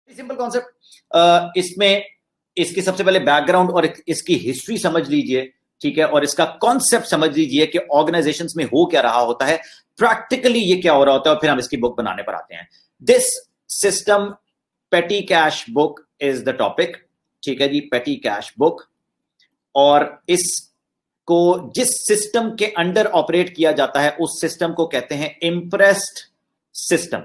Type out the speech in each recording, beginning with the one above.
Simple concept. इसमें इसकी सबसे पहले बैकग्राउंड और इसकी हिस्ट्री समझ लीजिए, ठीक है, और इसका कॉन्सेप्ट समझ लीजिए कि ऑर्गेनाइजेशंस में हो क्या रहा होता है, प्रैक्टिकली ये क्या हो रहा होता है, और फिर हम इसकी बुक बनाने पर आते हैं। दिस सिस्टम पेटी cash book is the topic, ठीक है जी, पेटी कैश बुक। और इसको जिस सिस्टम के अंडर ऑपरेट किया जाता है उस सिस्टम को कहते हैं इम्प्रेस्ड सिस्टम।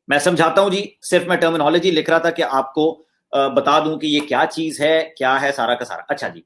मैं समझाता हूं जी, सिर्फ मैं टर्मिनोलॉजी लिख रहा था कि आपको बता दूं कि ये क्या चीज है, क्या है सारा का सारा। अच्छा जी,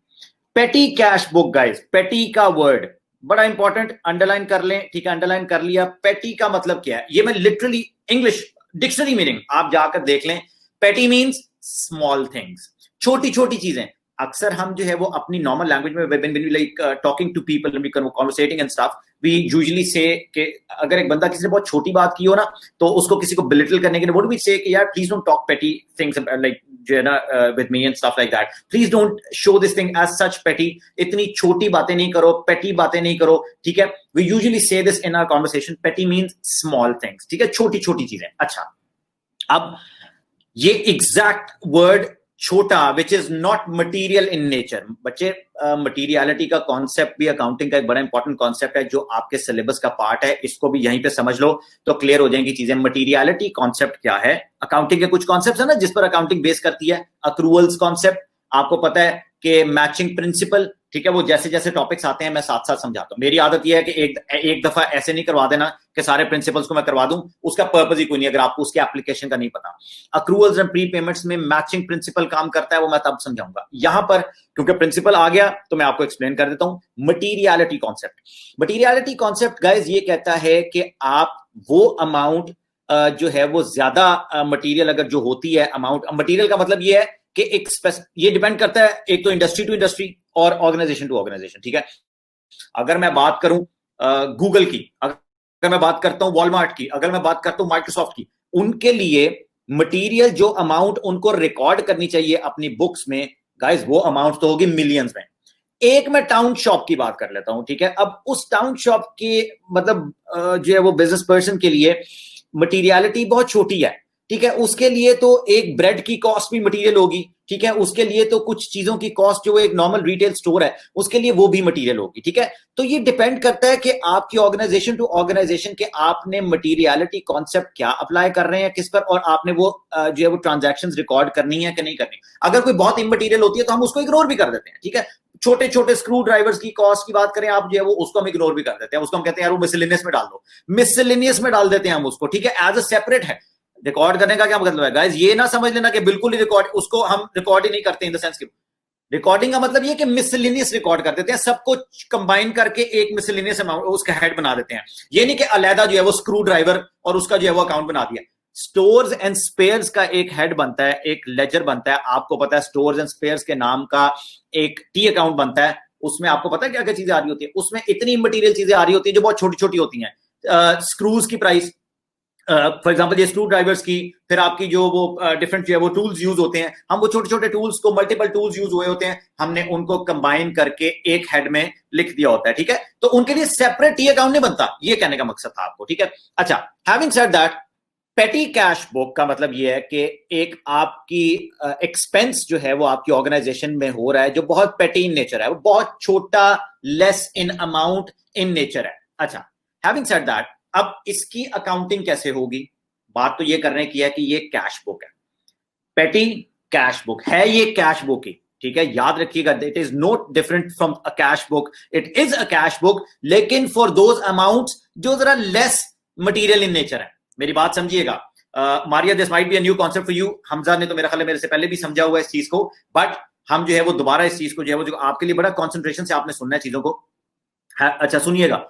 पेटी कैश बुक गाइस, पेटी का वर्ड बड़ा इंपॉर्टेंट, अंडरलाइन कर लें, ठीक है, अंडरलाइन कर लिया। पेटी का मतलब क्या है, ये मैं लिटरली इंग्लिश डिक्शनरी मीनिंग आप जाकर देख लें। पेटी मींस स्मॉल थिंग्स, छोटी छोटी चीजें। अक्सर हम जो है वो अपनी नॉर्मल लैंग्वेज में when we like talking to people, when we conversating and stuff, we usually say कि अगर एक बंदा किसी ने बहुत छोटी बात की हो ना, तो उसको किसी को बिलिटल करने के लिए व्हाट वी से कि यार please don't talk petty things like जो है ना with me and stuff like that, please don't show this thing as such petty. इतनी छोटी बातें नहीं करो, पेटी बातें नहीं करो, ठीक है। वी यूजुअली से दिस इन आवर कन्वर्सेशन, पेटी मींस स्मॉल थिंग्स, ठीक है, छोटी छोटी चीजें। अच्छा, अब ये एग्जैक्ट वर्ड छोटा which is not material in nature. बच्चे, मटीरियलिटी का कॉन्सेप्ट भी अकाउंटिंग का एक बड़ा इंपॉर्टेंट कॉन्सेप्ट है जो आपके सिलेबस का पार्ट है, इसको भी यहीं पे समझ लो तो क्लियर हो जाएंगी चीजें। मटीरियलिटी कॉन्सेप्ट क्या है, अकाउंटिंग के कुछ कॉन्सेप्ट है ना जिस पर अकाउंटिंग बेस करती है। अक्रूवल्स कॉन्सेप्ट आपको पता है कि मैचिंग प्रिंसिपल, ठीक है, वो जैसे जैसे टॉपिक्स आते हैं मैं साथ साथ समझाता हूं। मेरी आदत यह है कि एक दफा ऐसे नहीं करवा देना कि सारे प्रिंसिपल्स को मैं करवा दूं, उसका पर्पस ही कोई नहीं अगर आपको उसके एप्लीकेशन का नहीं पता। अक्रूवल्स एंड प्री पेमेंट्स में मैचिंग प्रिंसिपल काम करता है, वो मैं तब समझाऊंगा। यहां पर क्योंकि प्रिंसिपल आ गया तो मैं आपको एक्सप्लेन कर देता हूं। Materiality concept, materiality concept guys ये कहता है कि आप वो अमाउंट जो है वो ज्यादा मटीरियल अगर जो होती है, अमाउंट मटीरियल का मतलब ये है कि एक ये डिपेंड करता है एक तो इंडस्ट्री टू इंडस्ट्री और ऑर्गेनाइजेशन टू ऑर्गेनाइजेशन, ठीक है। अगर मैं बात करूं गूगल की, अगर मैं बात करता हूं वॉलमार्ट की, अगर मैं बात करता हूं माइक्रोसॉफ्ट की, उनके लिए मटीरियल जो अमाउंट उनको रिकॉर्ड करनी चाहिए अपनी बुक्स में गाइस, वो अमाउंट तो होगी मिलियंस में। एक मैं टाउन शॉप की बात कर लेता हूं, ठीक है। अब उस टाउन शॉप के मतलब जो है वो बिजनेस पर्सन के लिए मटीरियलिटी बहुत छोटी है, ठीक है। उसके लिए तो एक ब्रेड की कॉस्ट भी मटेरियल होगी, ठीक है। उसके लिए तो कुछ चीजों की कॉस्ट जो एक नॉर्मल रिटेल स्टोर है उसके लिए वो भी मटेरियल होगी, ठीक है। तो ये डिपेंड करता है कि आपकी ऑर्गेनाइजेशन टू ऑर्गेनाइजेशन के आपने मटेरियलिटी कॉन्सेप्ट क्या अप्लाई कर रहे हैं किस पर, और आपने वो जो है वो ट्रांजैक्शंस रिकॉर्ड करनी है कि नहीं करनी। अगर कोई बहुत इमटेरियल होती है तो हम उसको इग्नोर भी कर देते हैं, ठीक है। छोटे छोटे स्क्रू ड्राइवर्स की कॉस्ट की बात करें आप, जो है वो उसको हम इग्नोर भी कर देते हैं, उसको हम कहते हैं यार वो मिसलेनियस में डाल दो, मिसलेनियस में डाल देते हैं हम उसको, ठीक है, एज अ सेपरेट है। रिकॉर्ड करने का क्या मतलब है गाइस, ये ना समझ लेना कि बिल्कुल ही रिकॉर्ड, उसको हम रिकॉर्ड ही नहीं करते इन द सेंस कि रिकॉर्डिंग का मतलब ये कि मिसलेनियस रिकॉर्ड कर देते हैं, सबको कंबाइन करके एक मिसलेनियस अमाउंट उसका हेड बना देते हैं। ये नहीं कि अलहदा जो है वो स्क्रू ड्राइवर और उसका जो है वो अकाउंट बना दिया। स्टोर्स एंड स्पेयर्स का एक हेड बनता है, एक लेजर बनता है। आपको पता है स्टोर्स एंड स्पेयर्स के नाम का एक टी अकाउंट बनता है, उसमें आपको पता है क्या क्या चीजें आ रही होती है, उसमें इतनी मटीरियल चीजें आ रही होती है जो बहुत छोटी छोटी होती हैं। स्क्रूज की प्राइस फॉर एग्जांपल ये स्क्रू ड्राइवर्स की, फिर आपकी जो वो डिफरेंट जो है वो टूल्स यूज होते हैं, हम वो छोटे छोटे टूल्स को, मल्टीपल टूल्स यूज हुए होते हैं, हमने उनको कंबाइन करके एक हेड में लिख दिया होता है, ठीक है। तो उनके लिए सेपरेट टी अकाउंट नहीं बनता, ये कहने का मकसद था आपको, ठीक है। अच्छा, हैविंग सेड दैट, पेटी कैश बुक का मतलब ये है कि एक आपकी एक्सपेंस जो है वो आपकी ऑर्गेनाइजेशन में हो रहा है जो बहुत पेटी इन नेचर है, वो बहुत छोटा, less in amount in nature है। अच्छा, हैविंग सेड दैट, अब इसकी अकाउंटिंग कैसे होगी, बात तो ये करने की है कि ये कैश बुक है, पेटी कैश बुक है, ये कैश बुक ही, ठीक है। याद रखिएगा, it is not different from a cash book, it is a cash book, लेकिन फॉर दोज अमाउंट्स जो जरा लेस मटीरियल इन नेचर है। मेरी बात समझिएगा Maria, this might be a new concept for you. Hamza ने तो मेरा ख्याल है मेरे से पहले भी समझा हुआ है इस चीज को, बट हम जो है वो दोबारा इस चीज को जो है वो जो आपके लिए बड़ा कॉन्सेंट्रेशन से आपने सुनना है चीजों को। अच्छा सुनिएगा,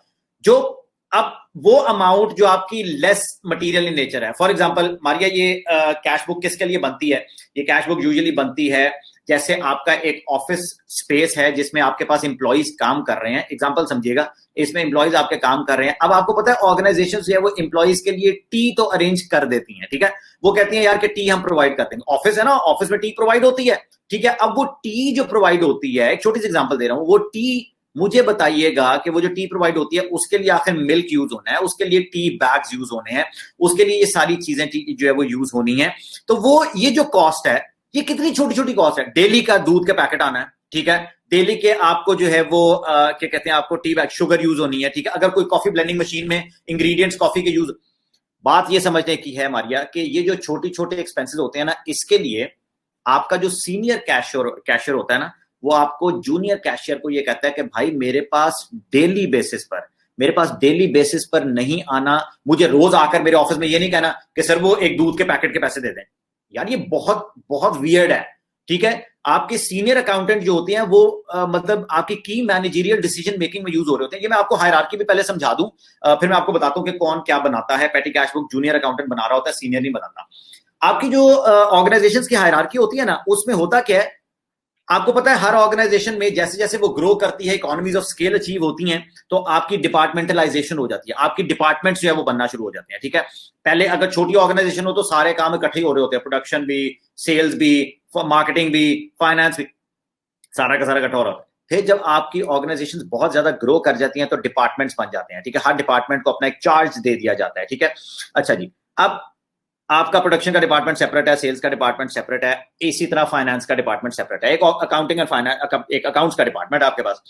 जो अब वो अमाउंट जो आपकी लेस मटेरियल इन नेचर है, फॉर एग्जांपल मारिया ये कैश बुक किसके लिए बनती है, ये कैश बुक यूजुअली बनती है जैसे आपका एक ऑफिस स्पेस है जिसमें आपके पास एम्प्लॉइज काम कर रहे हैं। एग्जांपल समझिएगा, इसमें एम्प्लॉइज आपके काम कर रहे हैं। अब आपको पता है ऑर्गेनाइजेशन जो है वो एम्प्लॉइज के लिए टी तो अरेंज कर देती हैं, ठीक है। वो कहती हैं यार कि टी हम प्रोवाइड करते हैं, ऑफिस है ना, ऑफिस में टी प्रोवाइड होती है, ठीक है। अब वो टी जो प्रोवाइड होती है, एक छोटी सी एग्जांपल दे रहा हूं, वो टी मुझे बताइएगा कि वो जो टी प्रोवाइड होती है उसके लिए आखिर मिल्क यूज होना है, उसके लिए टी बैग्स यूज होने हैं, उसके लिए ये सारी चीजें जो है वो यूज होनी है। तो वो ये जो कॉस्ट है, ये कितनी छोटी छोटी कॉस्ट है। डेली का दूध का पैकेट आना है, ठीक है, डेली के आपको जो है वो क्या कहते हैं, आपको टी बैग शुगर यूज होनी है, ठीक है, अगर कोई कॉफी ब्लेंडिंग मशीन में इंग्रेडिएंट्स कॉफी के यूज। बात ये समझने की है मारिया कि ये जो छोटी छोटे एक्सपेंसेस होते हैं ना, इसके लिए आपका जो सीनियर कैशियर होता है ना, वो आपको जूनियर कैशियर को ये कहता है कि भाई मेरे पास डेली बेसिस पर नहीं आना, मुझे रोज आकर मेरे ऑफिस में ये नहीं कहना कि सर वो एक दूध के पैकेट के पैसे दे दें। यार ये बहुत बहुत वियर्ड है, ठीक है। आपके सीनियर अकाउंटेंट जो होते हैं वो मतलब आपकी की मैनेजरियल डिसीजन मेकिंग में यूज हो रहे होते हैं। ये मैं आपको हायरार्की भी पहले समझा दूं, फिर मैं आपको बताता हूं कि कौन क्या बनाता है। पेटी कैश बुक जूनियर अकाउंटेंट बना रहा होता है, सीनियर नहीं बनाता। आपकी जो ऑर्गेनाइजेशंस की हायरार्की होती है ना, उसमें होता क्या है, आपको पता है हर ऑर्गेनाइजेशन में जैसे जैसे वो ग्रो करती है, इकोनॉमीज ऑफ स्केल अचीव होती हैं, तो आपकी डिपार्टमेंटलाइजेशन हो जाती है, आपकी डिपार्टमेंट्स जो है वो बनना शुरू हो जाते हैं, ठीक है। पहले अगर छोटी ऑर्गेनाइजेशन हो तो सारे काम इकट्ठे हो रहे होते हैं, प्रोडक्शन भी, सेल्स भी, मार्केटिंग भी, फाइनेंस भी, सारा का सारा इकट्ठा हो रहा होता है। फिर जब आपकी ऑर्गेनाइजेशन बहुत ज्यादा ग्रो कर जाती हैं तो डिपार्टमेंट्स बन जाते हैं, ठीक है। हर डिपार्टमेंट को अपना एक चार्ज दे दिया जाता है, ठीक है। अच्छा जी, अब आपका प्रोडक्शन का डिपार्टमेंट सेपरेट है, सेल्स का डिपार्टमेंट सेपरेट है, इसी तरह फाइनेंस का डिपार्टमेंट सेपरेट है, एक अकाउंटिंग और फाइनेंस, एक अकाउंट्स का डिपार्टमेंट आपके पास।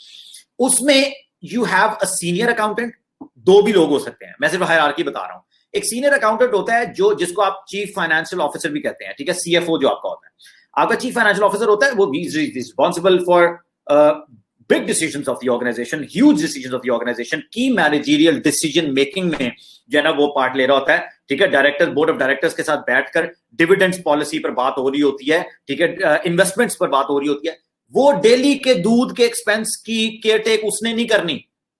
उसमें you have a senior accountant, दो भी लोग हो सकते हैं, मैं सिर्फ हायरार्की बता रहा हूं। एक सीनियर अकाउंटेंट होता है जो जिसको आप चीफ फाइनेंशियल ऑफिसर भी कहते हैं, ठीक है, सीएफओ जो आपका होता है। आपका चीफ फाइनेंशियल ऑफिसर होता है, वो responsible for big decisions of the organization, huge decisions of the organization, की मैनेजरियल डिसीजन मेकिंग में जो है ना वो पार्ट ले रहा होता है, ठीक है। डायरेक्टर, बोर्ड ऑफ डायरेक्टर्स के साथ बैठकर डिविडेंड्स पॉलिसी पर बात हो रही होती है, ठीक है, इन्वेस्टमेंट्स पर बात हो रही होती है। वो डेली के दूध के एक्सपेंस की केयरटेक उसने नहीं करनी,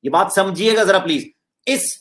ये बात समझिएगा जरा प्लीज। इस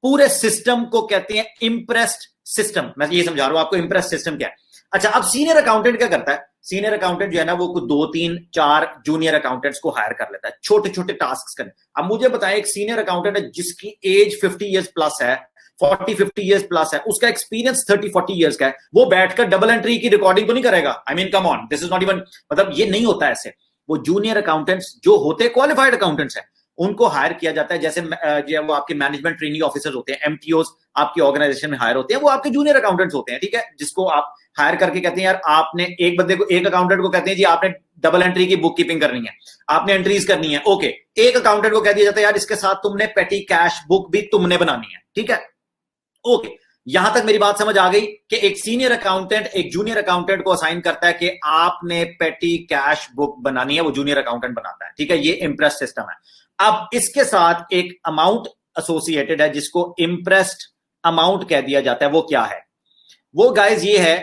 पूरे सिस्टम को कहते हैं इम्प्रेस्ड सिस्टम। मैं ये समझा रहा हूं आपको इम्प्रेस्ड सिस्टम क्या है। अच्छा, अब सीनियर अकाउंटेंट क्या करता है, सीनियर अकाउंटेंट जो है ना वो कुछ 2 3 4 जूनियर अकाउंटेंट्स को हायर कर लेता है, छोटे छोटे टास्क करने। अब मुझे बताएं, एक सीनियर अकाउंटेंट है जिसकी एज 50 ईयर्स प्लस है, 40-50 ईयर्स प्लस है, उसका एक्सपीरियंस 30-40 ईयर्स का है, वो बैठकर डबल एंट्री की रिकॉर्डिंग तो नहीं करेगा। I mean come on, this is not even, मतलब ये नहीं होता ऐसे। वो जूनियर अकाउंटेंट्स जो होते क्वालिफाइड अकाउंटेंट्स हैं, उनको हायर किया जाता है। जैसे जो वो आपके मैनेजमेंट ट्रेनिंग ऑफिसर्स होते हैं, एमटीओज आपकी ऑर्गेनाइजेशन में हायर होते हैं, वो आपके जूनियर अकाउंटेंट्स होते हैं, ठीक है, जिसको आप हायर करके कहते हैं यार आपने एक बंदे को, एक अकाउंटेंट को कहते हैं जी आपने डबल एंट्री की बुक कीपिंग करनी है, आपने एंट्रीज करनी है, ओके। एक अकाउंटेंट को कह दिया जाता है यार इसके साथ तुमने पेटी कैश बुक भी तुमने बनानी है, ठीक है, ओके। यहां तक मेरी बात समझ आ गई कि एक सीनियर अकाउंटेंट एक जूनियर अकाउंटेंट को असाइन करता है कि आपने पेटी कैश बुक बनानी है, वो जूनियर अकाउंटेंट बनाता है, ठीक है। ये इम्प्रेस सिस्टम है। अब इसके साथ एक अमाउंट एसोसिएटेड है जिसको इम्प्रेस्ड अमाउंट कह दिया जाता है। वो क्या है, वो गाइस ये है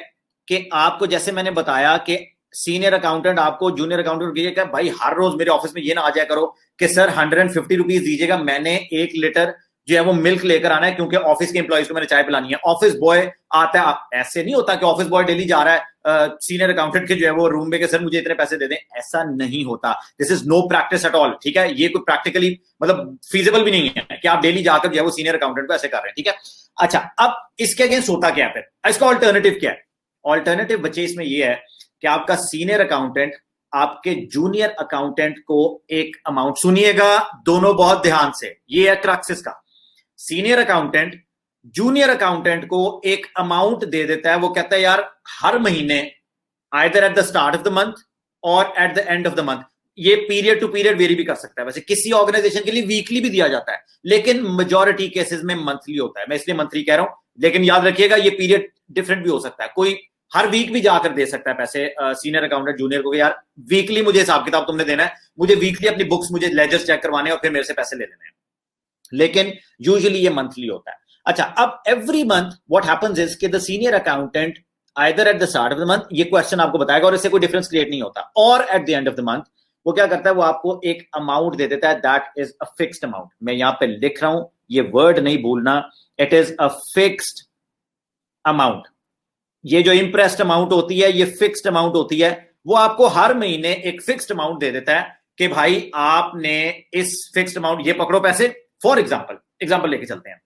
कि आपको जैसे मैंने बताया कि सीनियर अकाउंटेंट आपको जूनियर अकाउंटेंट को भाई हर रोज मेरे ऑफिस में ये ना आ जाया करो कि सर 150 रुपीज दीजिएगा, मैंने 1 लीटर जो है वो मिल्क लेकर आना है क्योंकि ऑफिस के एम्प्लॉइज को मैंने चाय पिलानी है। ऑफिस बॉय आता है, ऐसे नहीं होता कि ऑफिस बॉय डेली जा रहा है सीनियर अकाउंटेंट के जो है वो रूम में के सर मुझे इतने पैसे दे दें, ऐसा नहीं होता। This is know practice at all, ठीक है। ये कोई प्रैक्टिकली मतलब फीजिबल भी नहीं है कि आप डेली जाकर जो है वो सीनियर अकाउंटेंट को ऐसे कर रहे हैं, ठीक है। अच्छा, अब इसके अगेंस्ट होता क्या है, फिर इसका ऑल्टरनेटिव क्या है। ऑल्टरनेटिव बच्चे इसमें ये है कि आपका सीनियर अकाउंटेंट आपके जूनियर अकाउंटेंट को एक अमाउंट, सुनिएगा दोनों बहुत ध्यान से, ये है क्रक्स का। सीनियर अकाउंटेंट जूनियर अकाउंटेंट को एक अमाउंट दे देता है, वो कहता है यार हर महीने either at the start of the month और at the end of the month, ये पीरियड टू पीरियड वेरी भी कर सकता है। वैसे किसी ऑर्गेनाइजेशन के लिए वीकली भी दिया जाता है, लेकिन मेजॉरिटी केसेस में मंथली होता है। मैं इसलिए मंथली कह रहा हूं, लेकिन याद रखिएगा ये पीरियड डिफरेंट भी हो सकता है। कोई हर वीक भी जाकर दे सकता है पैसे सीनियर अकाउंटेंट जूनियर को, यार वीकली मुझे हिसाब किताब तुमने देना है, मुझे वीकली अपनी बुक्स, मुझे लेजर्स चेक करवाने और फिर मेरे से पैसे ले लेने हैं, लेकिन यूजुअली ये मंथली होता है। अच्छा, अब every month what happens is कि the senior accountant either at the start of the month, ये क्वेश्चन आपको बताएगा और इससे कोई डिफरेंस क्रिएट नहीं होता, और at the end of the month वो क्या करता है, वो आपको एक अमाउंट दे देता है, that is a fixed amount. मैं यहां पे लिख रहा हूं, ये वर्ड नहीं भूलना, it is a fixed amount. ये जो इंप्रेस्ड अमाउंट होती है ये फिक्स्ड अमाउंट होती है। वो आपको हर महीने एक फिक्स्ड अमाउंट दे देता है कि भाई आपने इस फिक्स्ड अमाउंट, ये पकड़ो पैसे। फॉर एग्जाम्पल लेके चलते हैं,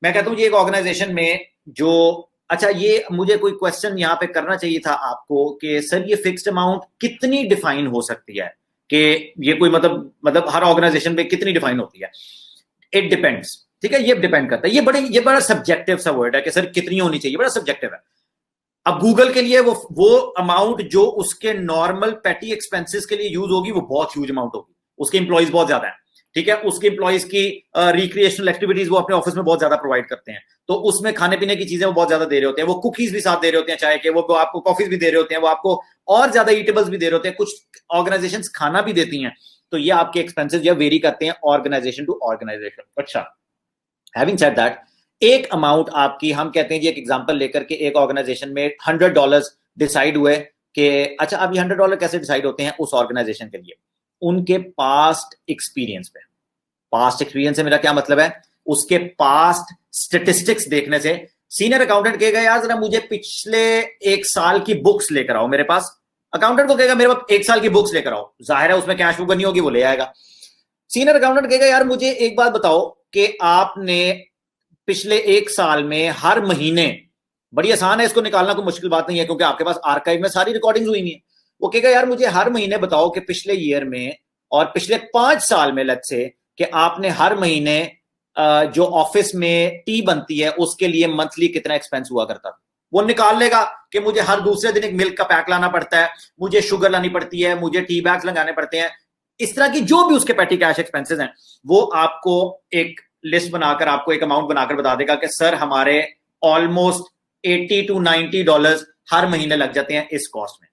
मैं कहता हूं ये एक ऑर्गेनाइजेशन में जो, अच्छा ये मुझे कोई क्वेश्चन यहां पे करना चाहिए था आपको कि सर ये फिक्स्ड अमाउंट कितनी डिफाइन हो सकती है। कि ये कोई मतलब हर ऑर्गेनाइजेशन में कितनी डिफाइन होती है, इट डिपेंड्स, ठीक है, ये डिपेंड करता है। ये बड़ा सब्जेक्टिव सा वर्ड है कि सर कितनी होनी चाहिए, बड़ा सब्जेक्टिव है। अब गूगल के लिए वो अमाउंट जो उसके नॉर्मल पेटी एक्सपेंसेस के लिए यूज होगी वो बहुत ह्यूज अमाउंट होगी, उसके इंप्लॉइज बहुत ज्यादा है, ठीक है, उसके इंप्लॉइज की रिक्रिएशनल एक्टिविटीज वो अपने ऑफिस में बहुत ज्यादा प्रोवाइड करते हैं, तो उसमें खाने पीने की चीजें वो बहुत ज्यादा दे रहे होते हैं, वो कुकीज भी साथ दे रहे होते हैं चाय के, वो आपको कॉफीज भी दे रहे होते हैं, वो आपको और ज्यादा ईटेबल्स भी दे रहे होते हैं, कुछ ऑर्गेनाइजेशन खाना भी देती हैं, तो ये आपके एक्सपेंसेस या वेरी करते हैं ऑर्गेनाइजेशन टू ऑर्गेनाइजेशन। अच्छा, हैविंग सेड दैट, एक अमाउंट आपकी, हम कहते हैं जी एक एग्जांपल लेकर के, एक ऑर्गेनाइजेशन में $100 डिसाइड हुए कि अच्छा अब ये $100 कैसे डिसाइड होते हैं उस ऑर्गेनाइजेशन के लिए, उनके पास्ट एक्सपीरियंस पे। पास्ट एक्सपीरियंस से मेरा क्या मतलब है, उसके पास्ट स्टेटिस्टिक्स देखने से। सीनियर अकाउंटेंट कहेगा यार जरा मुझे पिछले एक साल की बुक्स लेकर आओ मेरे पास, अकाउंटेंट को कहेगा मेरे पास एक साल की बुक्स लेकर आओ, जाहिर है उसमें कैश बुक बनी होगी, वो ले आएगा। सीनियर अकाउंटेंट कहेगा यार मुझे एक बात बताओ कि आपने पिछले एक साल में हर महीने, बड़ी आसान है इसको निकालना, कोई मुश्किल बात नहीं है क्योंकि आपके पास आर्काइव में सारी रिकॉर्डिंग्स हुई है। वो कहेगा यार मुझे हर महीने बताओ कि पिछले ईयर में और पिछले 5 साल में लेट्स से कि आपने हर महीने जो ऑफिस में टी बनती है उसके लिए मंथली कितना एक्सपेंस हुआ करता था। वो निकाल लेगा कि मुझे हर दूसरे दिन एक मिल्क का पैक लाना पड़ता है, मुझे शुगर लानी पड़ती है, मुझे टी बैग्स लगाने पड़ते हैं, इस तरह की जो भी उसके पेटी कैश एक्सपेंसेस हैं, वो आपको एक लिस्ट बनाकर, आपको एक अमाउंट बनाकर बता देगा कि सर हमारे ऑलमोस्ट $80 to $90 हर महीने लग जाते हैं इस कॉस्ट में।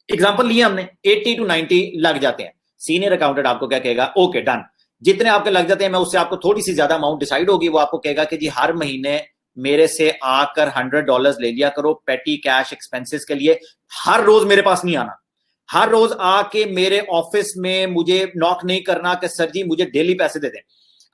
एग्जांपल लिए हमने, 80 to 90 लग जाते हैं। सीनियर अकाउंटेंट आपको क्या कहेगा, ओके डन, जितने आपके लग जाते हैं मैं उससे आपको थोड़ी सी ज्यादा अमाउंट डिसाइड होगी, वो आपको कहेगा कि जी हर महीने मेरे से आकर $100 ले लिया करो पेटी कैश एक्सपेंसेस के लिए, हर रोज मेरे पास नहीं आना, हर रोज आके मेरे ऑफिस में मुझे नॉक नहीं करना कि सर जी मुझे डेली पैसे दे दें।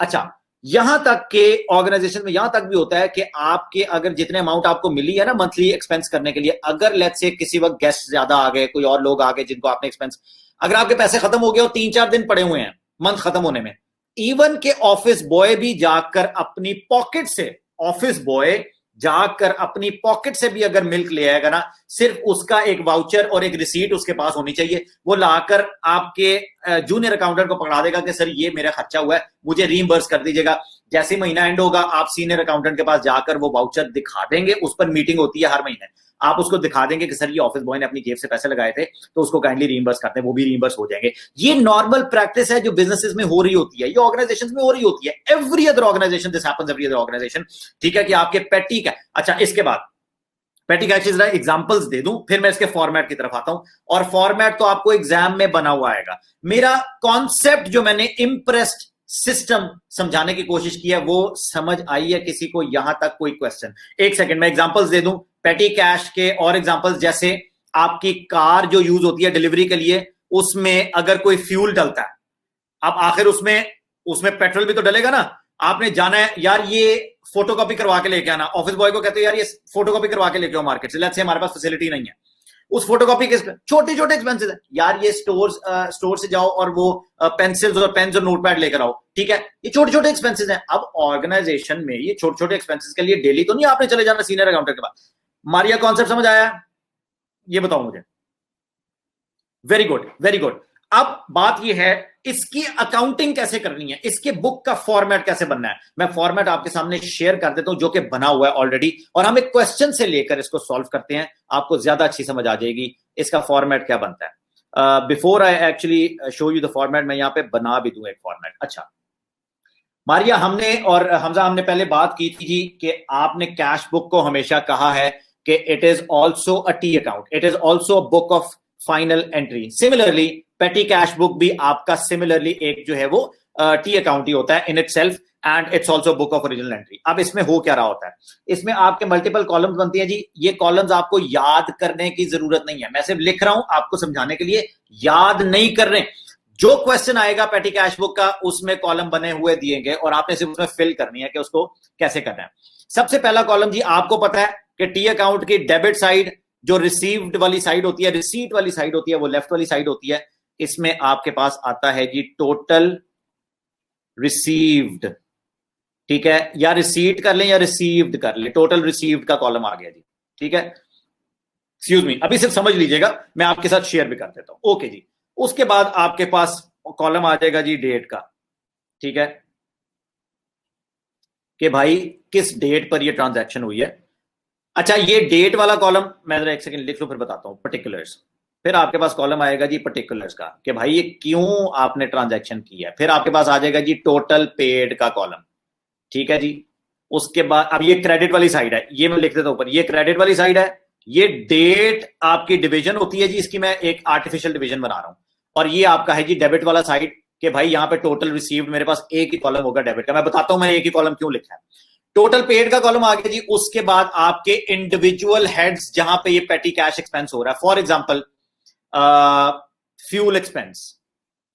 अच्छा, यहां तक के ऑर्गेनाइजेशन में यहां तक भी होता है कि आपके अगर जितने अमाउंट आपको मिली है ना मंथली एक्सपेंस करने के लिए, अगर लेट्स से किसी वक्त गेस्ट ज्यादा आ गए, कोई और लोग आ गए जिनको आपने एक्सपेंस, अगर आपके पैसे खत्म हो गए और 3-4 दिन पड़े हुए हैं मंथ खत्म होने में, इवन के ऑफिस बॉय भी जाकर अपनी पॉकेट से, ऑफिस बॉय जाकर अपनी पॉकेट से भी अगर मिल्क ले आएगा ना, सिर्फ उसका एक वाउचर और एक रिसीट उसके पास होनी चाहिए, वो लाकर आपके जूनियर अकाउंटेंट को पकड़ा देगा कि सर ये मेरा खर्चा हुआ है, मुझे रीइंबर्स कर दीजिएगा। जैसे महीना एंड होगा आप सीनियर अकाउंटेंट के पास जाकर वो वाउचर दिखा देंगे, उस पर मीटिंग होती है हर महीने, आप उसको दिखा देंगे कि सर ये ऑफिस बॉय ने अपनी जेब से पैसे लगाए थे तो उसको काइंडली रीइंबर्स करते हैं, वो भी रीइंबर्स हो जाएंगे। ये नॉर्मल प्रैक्टिस है जो बिजनेसेस में हो रही होती है, ये ऑर्गेनाइजेशंस में हो रही होती है, every other organization this happens, every other organization, ठीक है, कि आपके पेटी का। अच्छा, इसके बाद पेटी कैश एग्जांपल्स दे दूं, फिर मैं इसके फॉर्मेट की तरफ आता हूं, और फॉर्मेट तो आपको एग्जाम में बना हुआ आएगा। मेरा कॉन्सेप्ट जो मैंने इम्प्रेस्ड सिस्टम समझाने की कोशिश की है वो समझ आई है किसी को, यहां तक कोई क्वेश्चन? एक सेकंड मैं एग्जांपल्स दे दूं पेटी कैश के, और एग्जांपल्स जैसे आपकी कार जो यूज होती है डिलीवरी के लिए, उसमें अगर कोई फ्यूल डलता है, अब आखिर उसमें उसमें पेट्रोल भी तो डलेगा ना, आपने जाना है यार ये फोटोकॉपी करवा के लेके आना, ऑफिस बॉय को कहते हो यार ये फोटोकॉपी करवा के लेके आओ मार्केट से, लेट्स से हमारे पास फैसिलिटी नहीं है, उस फोटोकॉपी के छोटे छोटे एक्सपेंसेस है यार, ये स्टोर से जाओ और वो पेंसिल्स और पेन्स और नोटपैड लेकर आओ, ठीक है, ये छोटे छोटे एक्सपेंसेस हैं। अब ऑर्गेनाइजेशन में ये छोटे छोटे एक्सपेंसेस के लिए डेली तो नहीं आपने चले जाना सीनियर अकाउंटेंट के पास। मारिया कॉन्सेप्ट समझ आया? ये बताओ मुझे। Very good, very good. अब बात यह है इसकी अकाउंटिंग कैसे करनी है, इसके बुक का फॉर्मेट कैसे बनना है। मैं फॉर्मेट आपके सामने शेयर कर देता हूं जो कि बना हुआ है ऑलरेडी, और हम एक क्वेश्चन से लेकर इसको सॉल्व करते हैं, आपको ज्यादा अच्छी समझ आ जाएगी इसका फॉर्मेट क्या बनता है। Before I actually show you the format, मैं यहां पे बना भी दूं एक फॉर्मेट। अच्छा मारिया, हमने और हमजा हमने पहले बात की थी जी कि आपने कैश बुक को हमेशा कहा है कि it is also a T account, it is also a book of final entry. Similarly पेटी कैश बुक भी आपका सिमिलरली एक जो है वो टी अकाउंट ही होता है in itself, and it's also book of original entry. अब इसमें हो क्या रहा होता है, इसमें आपके मल्टीपल कॉलम्स बनती हैं जी, ये कॉलम्स आपको याद करने की जरूरत नहीं है, मैं सिर्फ लिख रहा हूं आपको समझाने के लिए, याद नहीं कर रहे। जो क्वेश्चन आएगा पेटी कैश बुक का उसमें कॉलम बने हुए दिएंगे और आपने सिर्फ उसमें फिल करनी है कि उसको कैसे करना है। सबसे पहला कॉलम जी आपको पता है कि टी अकाउंट की डेबिट साइड जो रिसीव्ड वाली साइड होती है, रिसीट वाली साइड होती है, वो लेफ्ट वाली साइड होती है। इसमें आपके पास आता है जी टोटल रिसीव्ड, ठीक है, या रिसीट कर लें या रिसीव्ड कर लें, टोटल रिसीव्ड का कॉलम आ गया जी, ठीक है। एक्सक्यूज मी, अभी सिर्फ समझ लीजिएगा, मैं आपके साथ शेयर भी कर देता हूं। ओके जी, उसके बाद आपके पास कॉलम आ जाएगा जी डेट का, ठीक है, कि भाई किस डेट पर ये ट्रांजैक्शन हुई है। अच्छा, ये डेट वाला कॉलम मैं जरा एक सेकंड लिख लूं फिर बताता हूं, पर्टिकुलर्स। फिर आपके पास कॉलम आएगा जी पर्टिकुलर्स का, कि भाई ये क्यों आपने ट्रांजैक्शन किया है। फिर आपके पास आ जाएगा जी टोटल पेड का कॉलम, ठीक है जी। उसके बाद अब ये क्रेडिट वाली साइड है, ये मैं लिख देता हूं ऊपर, ये क्रेडिट वाली साइड है। ये डेट आपकी डिवीजन होती है जी, इसकी मैं एक आर्टिफिशियल डिवीजन बना रहा हूं। और ये आपका है जी डेबिट वाला साइड, कि भाई यहां पे टोटल रिसीव्ड मेरे पास एक ही कॉलम होगा डेबिट का। मैं बताता हूं मैंने एक ही कॉलम क्यों लिखा है। टोटल पेड का कॉलम आ गया जी। उसके बाद आपके इंडिविजुअल हेड्स जहां पे ये पेटी कैश एक्सपेंस हो रहा है, फॉर एग्जांपल फ्यूल एक्सपेंस,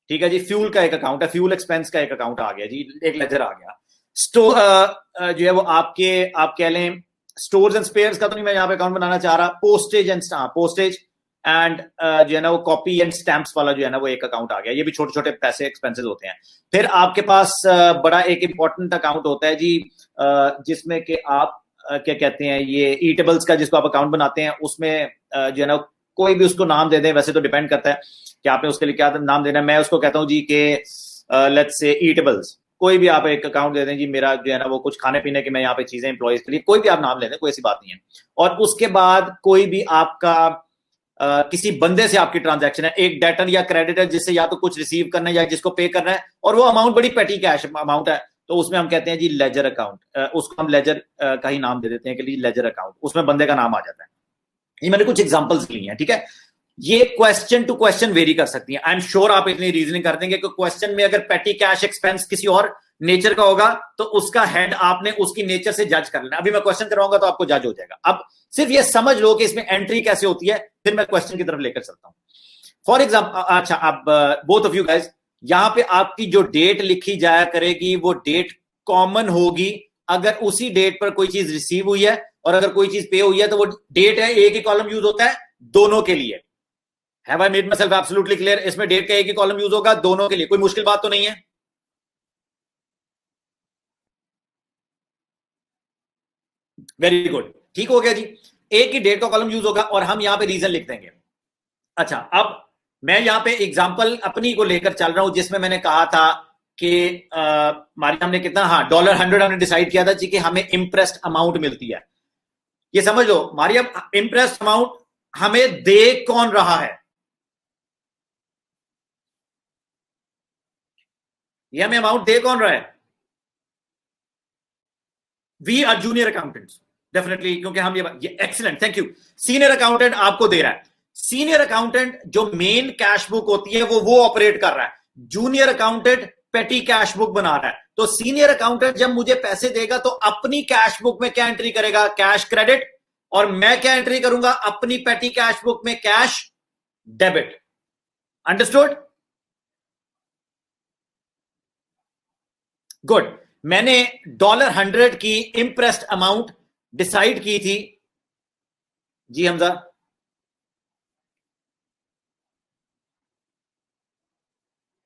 ठीक है जी, फ्यूल का एक अकाउंट है, फ्यूल एक्सपेंस का एक अकाउंट आ गया जी, एक लेजर आ गया। स्टोर जो है वो आपके, आप कह लें स्टोर्स एंड स्पेयर्स का तो नहीं मैं यहाँ पे अकाउंट बनाना चाह रहा, पोस्टेज एंड पोस्टेज एंड जो है ना वो कॉपी एंड स्टैंप्स वाला जो है ना वो एक अकाउंट आ गया। ये भी छोटे छोटे पैसे एक्सपेंसेस होते हैं। फिर आपके पास बड़ा एक इंपॉर्टेंट अकाउंट होता है जी, जिसमें कि आप क्या कहते हैं, ये ईटेबल्स का जिसको आप अकाउंट बनाते हैं, उसमें जो है ना कोई भी उसको नाम दे दें, वैसे तो डिपेंड करता है कि आपने उसके लिए क्या नाम देना है। मैं उसको कहता हूं जी के लेट्स से ईटेबल्स, कोई भी आप एक अकाउंट दे दें जी, मेरा जो है ना वो कुछ खाने पीने के मैं यहाँ पे चीजें एम्प्लॉयज के लिए, कोई भी आप नाम ले दें, कोई ऐसी बात नहीं है। और उसके बाद कोई भी आपका किसी बंदे से आपकी ट्रांजैक्शन है, एक डेटर या क्रेडिटर जिससे या तो कुछ रिसीव करना है या जिसको पे करना है, और वो अमाउंट बड़ी पेटी कैश अमाउंट है, तो उसमें हम कहते हैं जी लेजर अकाउंट। उसको हम लेजर का ही नाम दे देते हैं कि लेजर अकाउंट, उसमें बंदे का नाम आ जाता है। ये मैंने कुछ एग्जांपल्स ली हैं, ठीक है। ये क्वेश्चन टू क्वेश्चन वेरी कर सकती है। आई एम श्योर आप इतनी रीजनिंग कर देंगे कि क्वेश्चन में अगर पेटी कैश एक्सपेंस किसी और नेचर का होगा तो उसका हेड आपने उसकी नेचर से जज कर लेना। अभी मैं क्वेश्चन कराऊंगा तो आपको जज हो जाएगा। अब सिर्फ ये समझ लो कि इसमें एंट्री कैसे होती है, फिर मैं क्वेश्चन की तरफ लेकर चलता हूं। फॉर एग्जाम्पल, अच्छा, अब बोथ ऑफ यू गाइज, यहां पे आपकी जो डेट लिखी जाया करेगी वो डेट कॉमन होगी अगर उसी डेट पर कोई चीज रिसीव हुई है, और अगर कोई चीज पे हुई है तो वो डेट है, एक ही कॉलम यूज होता है दोनों के लिए। Have I made my self absolutely clear? इसमें डेट का एक ही कॉलम यूज होगा दोनों के लिए, कोई मुश्किल बात तो नहीं है। वेरी गुड, ठीक हो गया जी। एक ही डेट का कॉलम यूज होगा और हम यहां पे रीजन लिख देंगे। अच्छा, अब मैं यहां पे एग्जांपल अपनी को लेकर चल रहा हूं, जिसमें मैंने कहा था कि मारिया हमने कितना, हाँ $100 हमने डिसाइड किया था जी कि हमें इंप्रेस्ड अमाउंट मिलती है। ये समझ लो मारिया, इंप्रेस्ड अमाउंट हमें दे कौन रहा है? ये हमें अमाउंट दे कौन रहा है? We are junior accountants, definitely, क्योंकि हम ये excellent, thank you. Senior accountant आपको दे रहा है। सीनियर अकाउंटेंट जो मेन कैश बुक होती है वो ऑपरेट कर रहा है। Junior accountant petty cash book बना रहा है। तो सीनियर अकाउंटेंट जब मुझे पैसे देगा तो अपनी कैश बुक में क्या एंट्री करेगा? Cash credit. और मैं क्या एंट्री करूंगा अपनी पेटी कैश बुक में? Cash debit. अंडरस्टूड? गुड। मैंने $100 की इंप्रेस्ड अमाउंट डिसाइड की थी जी हमजा।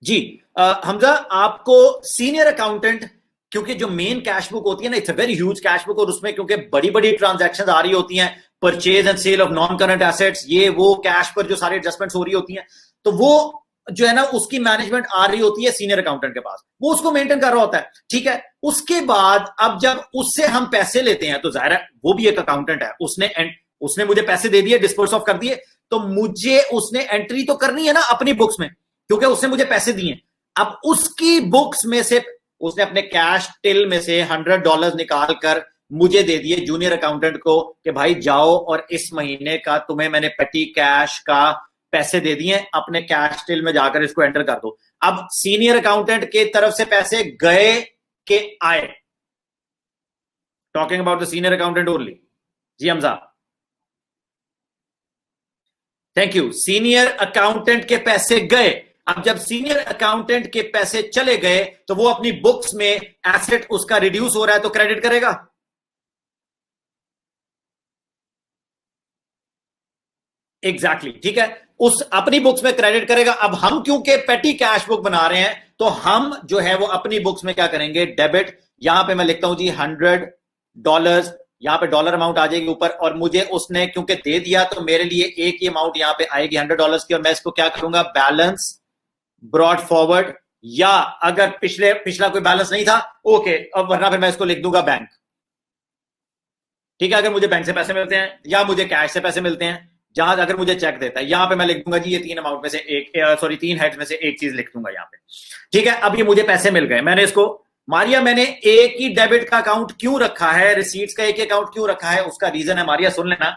जी हमजा, आपको सीनियर अकाउंटेंट, क्योंकि जो मेन कैश बुक होती है ना, it's a very huge cash book, और उसमें क्योंकि बड़ी बड़ी ट्रांजैक्शंस आ रही होती हैं, purchase and sale of non current assets, ये वो कैश पर जो सारी एडजस्टमेंट्स हो रही होती हैं, तो वो जो है ना उसकी मैनेजमेंट आ रही होती है सीनियर अकाउंटेंट के पास, वो उसको मेंटेन कर रहा होता है, ठीक है। उसके बाद अब जब उससे हम पैसे लेते हैं तो जाहिर है वो भी एक अकाउंटेंट है, उसने मुझे पैसे दे दिए, डिस्पर्स ऑफ कर दिए, तो मुझे उसने एंट्री तो करनी है ना अपनी बुक्स में, क्योंकि उसने मुझे पैसे दिए। अब उसकी बुक्स में से उसने अपने कैश टिल में से $100 निकाल कर मुझे दे दिए जूनियर अकाउंटेंट को कि भाई जाओ और इस महीने का तुम्हें मैंने पेटी कैश का पैसे दे दिए, अपने कैश टिल में जाकर इसको एंटर कर दो। अब सीनियर अकाउंटेंट के तरफ से पैसे गए के आए? Talking about the senior accountant only. जी Hamza, thank you. Senior accountant के पैसे गए। अब जब सीनियर अकाउंटेंट के पैसे चले गए तो वो अपनी बुक्स में एसेट उसका रिड्यूस हो रहा है तो क्रेडिट करेगा। एग्जैक्टली, ठीक है, उस अपनी बुक्स में क्रेडिट करेगा। अब हम क्योंकि पेटी कैश बुक बना रहे हैं तो हम जो है वो अपनी बुक्स में क्या करेंगे? डेबिट। यहां पे मैं लिखता हूं जी $100, यहाँ पे डॉलर अमाउंट आ जाएगी ऊपर, और मुझे उसने क्योंकि दे दिया तो मेरे लिए एक ही अमाउंट यहाँ पे आएगी $100 की, और मैं इसको क्या करूंगा, बैलेंस ब्रॉड फॉरवर्ड, या अगर पिछला कोई बैलेंस नहीं था ओके, अब वरना फिर मैं इसको लिख दूंगा बैंक। ठीक है, अगर मुझे बैंक से पैसे मिलते हैं या मुझे कैश से पैसे मिलते हैं, जहां अगर मुझे चेक देता है, यहां पे मैं लिख दूंगा जी ये 3 अमाउंट में से एक, सॉरी 3 हेड्स में से एक चीज लिख दूंगा यहाँ पे। ठीक है, अब ये मुझे पैसे मिल गए, मैंने इसको मारिया, मैंने एक ही डेबिट का अकाउंट क्यों रखा है, रिसीट्स का एक ही अकाउंट क्यों रखा है, उसका रीजन है मारिया, सुन लेना,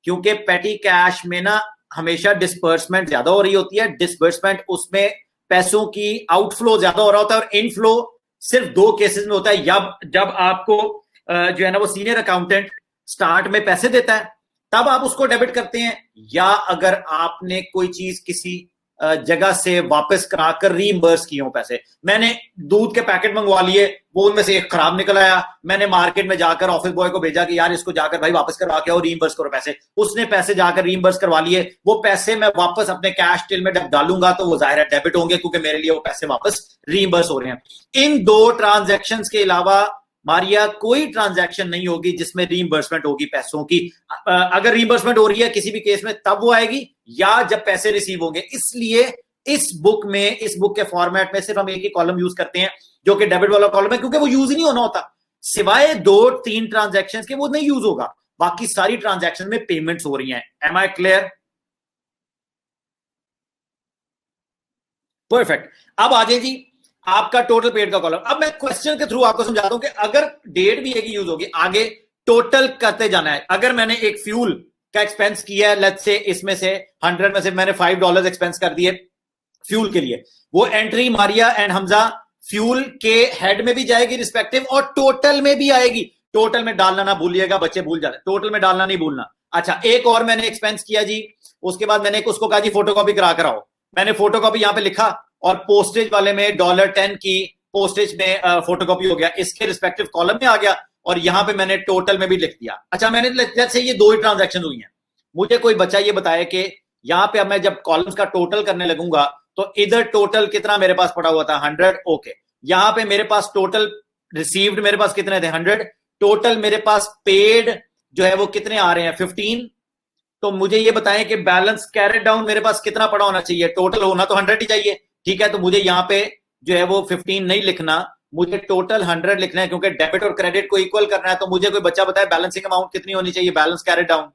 क्योंकि पेटी कैश में ना हमेशा डिस्बर्समेंट ज्यादा हो रही होती है, डिस्बर्समेंट उसमें पैसों की आउटफ्लो ज्यादा हो रहा होता है, और इनफ्लो सिर्फ 2 केसेस में होता है, जब आपको जो है ना वो सीनियर अकाउंटेंट स्टार्ट में पैसे देता है तब आप उसको डेबिट करते हैं, या अगर आपने कोई चीज किसी जगह से वापस कराकर रीइंबर्स किए हो पैसे। मैंने दूध के पैकेट मंगवा लिए, वो उनमें से एक खराब निकल आया, मैंने मार्केट में जाकर ऑफिस बॉय को भेजा कि यार इसको जाकर भाई वापस करवा के आओ, रीइंबर्स करो पैसे, उसने पैसे जाकर रीइंबर्स करवा लिए, वो पैसे मैं वापस अपने कैश टिल में डालूंगा तो वो जाहिर है डेबिट होंगे, क्योंकि मेरे लिए वो पैसे वापस रीइंबर्स हो रहे हैं। इन 2 ट्रांजैक्शंस के अलावा मारिया कोई ट्रांजैक्शन नहीं होगी जिसमें रीइंबर्समेंट होगी पैसों की। अगर रीइंबर्समेंट हो रही है किसी भी केस में तब वो आएगी, या जब पैसे रिसीव होंगे। इसलिए इस बुक के फॉर्मेट में सिर्फ हम एक ही कॉलम यूज करते हैं जो कि डेबिट वाला कॉलम है, क्योंकि वो यूज ही नहीं होना होता, सिवाय 2-3 ट्रांजैक्शंस के वो नहीं यूज होगा, बाकी सारी ट्रांजैक्शन में पेमेंट्स हो रही हैं। Am I clear? परफेक्ट। अब आ जाए जी आपका टोटल पेड का कॉलम। अब मैं क्वेश्चन के थ्रू आपको समझाता हूं कि अगर डेट भी एक ही यूज होगी, आगे टोटल करते जाना है। अगर मैंने एक फ्यूल का एक्सपेंस किया है, लेट्स से इसमें से 100 में से मैंने $5 एक्सपेंस कर दिए फ्यूल के लिए, वो entry Maria and Hamza fuel के हेड में भी जाएगी रिस्पेक्टिव, और टोटल में भी आएगी। टोटल में डालना ना भूलिएगा, बच्चे भूल जाते, टोटल में डालना नहीं भूलना। अच्छा, एक और मैंने एक्सपेंस किया जी, उसके बाद मैंने उसको कहा जी फोटोकॉपी करा कर आओ, मैंने फोटोकॉपी यहां पे लिखा, और पोस्टेज वाले में $10 की पोस्टेज में फोटोकॉपी हो गया, इसके रिस्पेक्टिव कॉलम में आ गया, और यहां पे मैंने टोटल में भी लिख दिया। अच्छा, मैंने लेट्स से ये 2 ही ट्रांजैक्शन हुई हैं, मुझे कोई बच्चा ये बताया कि यहां पे अब मैं जब कॉलम्स का टोटल करने लगूंगा तो इधर टोटल कितना मेरे पास पड़ा हुआ था, 100, ओके। यहां पे मेरे पास टोटल रिसीव्ड मेरे पास कितने थे, 100, टोटल मेरे पास पेड जो है वो कितने आ रहे हैं, 15। तो मुझे ये बताएं कि बैलेंस कैरेट डाउन मेरे पास कितना पड़ा होना चाहिए, टोटल होना तो 100 ही चाहिए, ठीक है। तो मुझे यहाँ पे जो है वो 15 नहीं लिखना, मुझे टोटल 100 लिखना है, क्योंकि डेबिट और क्रेडिट को इक्वल करना है। तो मुझे कोई बच्चा बताए बैलेंसिंग अमाउंट कितनी होनी चाहिए, balance carried down?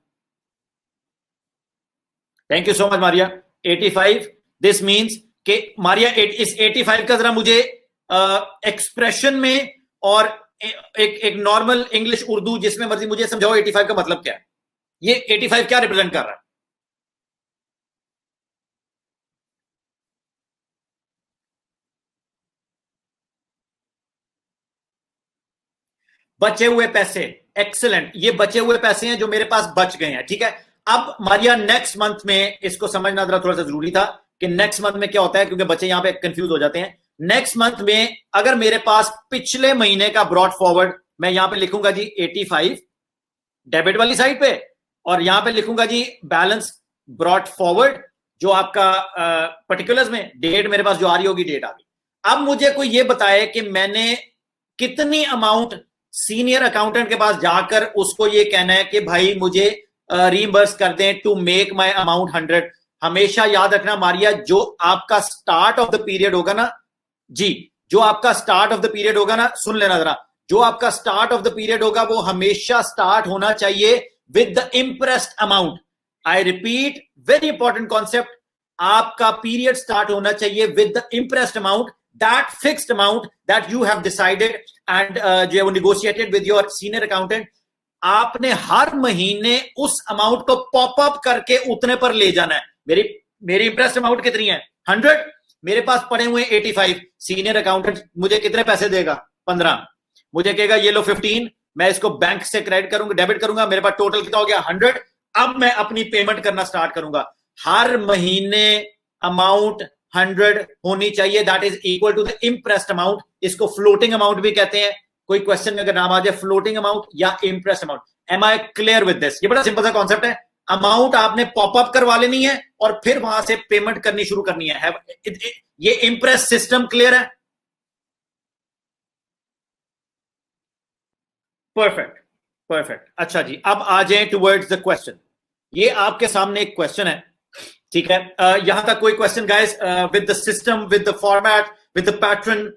Thank you so much Maria. 85, this means कि मारिया इस 85 का जरा मुझे एक्सप्रेशन में और एक नॉर्मल इंग्लिश उर्दू जिसमें मर्जी मुझे समझाओ 85 का मतलब क्या है, ये 85 क्या रिप्रेजेंट कर रहा है? बचे हुए पैसे, एक्सेलेंट, ये बचे हुए पैसे हैं जो मेरे पास बच गए हैं, ठीक है। अब मारिया नेक्स्ट मंथ में इसको समझना जरा थोड़ा सा जरूरी था कि नेक्स्ट मंथ में क्या होता है, क्योंकि बच्चे यहां पे कंफ्यूज हो जाते हैं। नेक्स्ट मंथ में अगर मेरे पास पिछले महीने का ब्रॉड फॉरवर्ड, मैं यहां पे लिखूंगा जी 85 डेबिट वाली साइड पे, और यहां पे लिखूंगा जी बैलेंस ब्रॉड फॉरवर्ड, जो आपका पर्टिकुलर्स में डेट मेरे पास जो आ रही होगी, डेट आ गई। अब मुझे कोई ये बताए कि मैंने कितनी अमाउंट सीनियर अकाउंटेंट के पास जाकर उसको ये कहना है कि भाई मुझे रीइंबर्स कर दें टू मेक माय अमाउंट 100। हमेशा याद रखना मारिया, जो आपका स्टार्ट ऑफ द पीरियड होगा ना जी, जो आपका स्टार्ट ऑफ द पीरियड होगा ना, सुन लेना जरा, जो आपका स्टार्ट ऑफ द पीरियड होगा वो हमेशा स्टार्ट होना चाहिए with the impressed amount. I repeat, very important concept, आपका पीरियड स्टार्ट होना चाहिए with the impressed amount, that fixed amount that you have decided and जो है वो negotiated with your senior accountant। आपने हर महीने उस अमाउंट को पॉप अप करके उतने पर ले जाना है। मेरी इंप्रेस्ड अमाउंट कितनी है, 100, मेरे पास पड़े हुए 85, सीनियर अकाउंटेंट मुझे कितने पैसे देगा, 15, मुझे कहेगा ये लो 15, मैं इसको बैंक से क्रेडिट करूंगा, डेबिट करूंगा, मेरे पास टोटल कितना हो गया, 100। अब मैं अपनी पेमेंट करना स्टार्ट करूंगा, हर महीने अमाउंट 100 होनी चाहिए, that is equal to the impressed amount. इसको फ्लोटिंग अमाउंट भी कहते हैं, कोई क्वेश्चन में अगर नाम आ जाए फ्लोटिंग अमाउंट या impressed amount. Am I clear with this? ये बड़ा सिंपल सा कॉन्सेप्ट है, अमाउंट आपने पॉपअप करवा लेनी है और फिर वहां से पेमेंट करनी शुरू करनी है। ये इंप्रेस सिस्टम क्लियर है? परफेक्ट। परफेक्ट। अच्छा जी, अब आ जाए टुवर्ड्स द क्वेश्चन। ये आपके सामने एक क्वेश्चन है, ठीक है। यहां तक कोई question guys, with the system, with the format, with the pattern,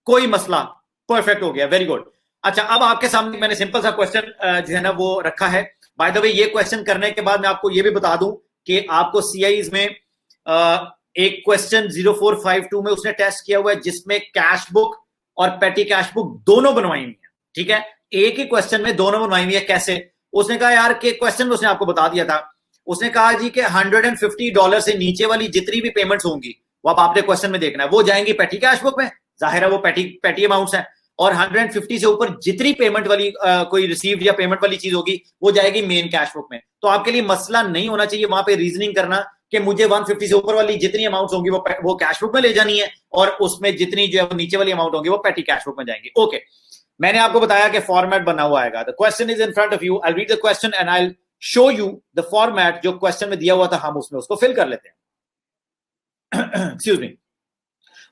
कोई मसला? परफेक्ट हो गया, वेरी गुड। अच्छा, अब आपके सामने मैंने सिंपल सा क्वेश्चन जो है ना वो रखा है। बाय द वे, ये क्वेश्चन करने के बाद मैं आपको ये भी बता दूं कि आपको सीआईज में एक क्वेश्चन 0452 में उसने टेस्ट किया हुआ है जिसमें कैश बुक और पेटी कैश बुक दोनों बनवाई हुई है, ठीक है। एक ही क्वेश्चन में दोनों बनवाई हुई है। कैसे? उसने कहा यार कि क्वेश्चन में उसने आपको बता दिया था, उसने कहा जी कि $150 से नीचे वाली जितनी भी पेमेंट्स होंगी वो अब आपने क्वेश्चन में देखना है, वो जाएंगी पेटी कैश बुक में, जाहिर है वो पेटी अमाउंट्स हैं। और 150 से ऊपर जितनी पेमेंट वाली कोई रिसीव्ड या पेमेंट वाली चीज होगी वो जाएगी मेन कैश बुक में। तो आपके लिए मसला नहीं होना चाहिए वहां पे रीजनिंग करना कि मुझे 150 से ऊपर वाली जितनी अमाउंट होंगी वो कैश बुक में ले जानी है, और उसमें जितनी जो है नीचे वाली अमाउंट होंगी वो पेटी कैश बुक में जाएंगी। ओके, मैंने आपको बताया कि फॉर्मेट बना हुआ आएगा। The question is in front of you, I read the question and I show you the format. जो क्वेश्चन में दिया हुआ था हम उसमें उसको फिल कर लेते हैं। Excuse me.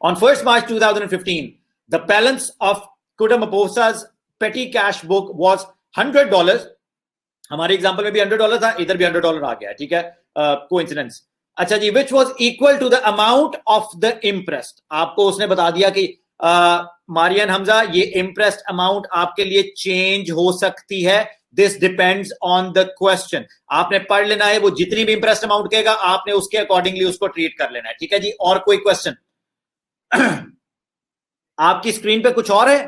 On 1st March 2015, the balance of Kudamaposa's petty cash book was $100. हमारे एग्जांपल में भी $100 था, इधर भी $100 आ गया, ठीक है, कोइंसिडेंस। अच्छा जी, which was equal to the amount of the imprest। आपको उसने बता दिया कि मारियन हमजा, ये इंप्रेस्ट अमाउंट आपके लिए चेंज हो सकती है, this depends on the question. आपने पढ़ लेना है, वो जितनी भी इंप्रेस्ट अमाउंट कहेगा आपने उसके अकॉर्डिंगली उसको ट्रीट कर लेना है, ठीक है जी। और कोई क्वेश्चन? आपकी स्क्रीन पे कुछ और है?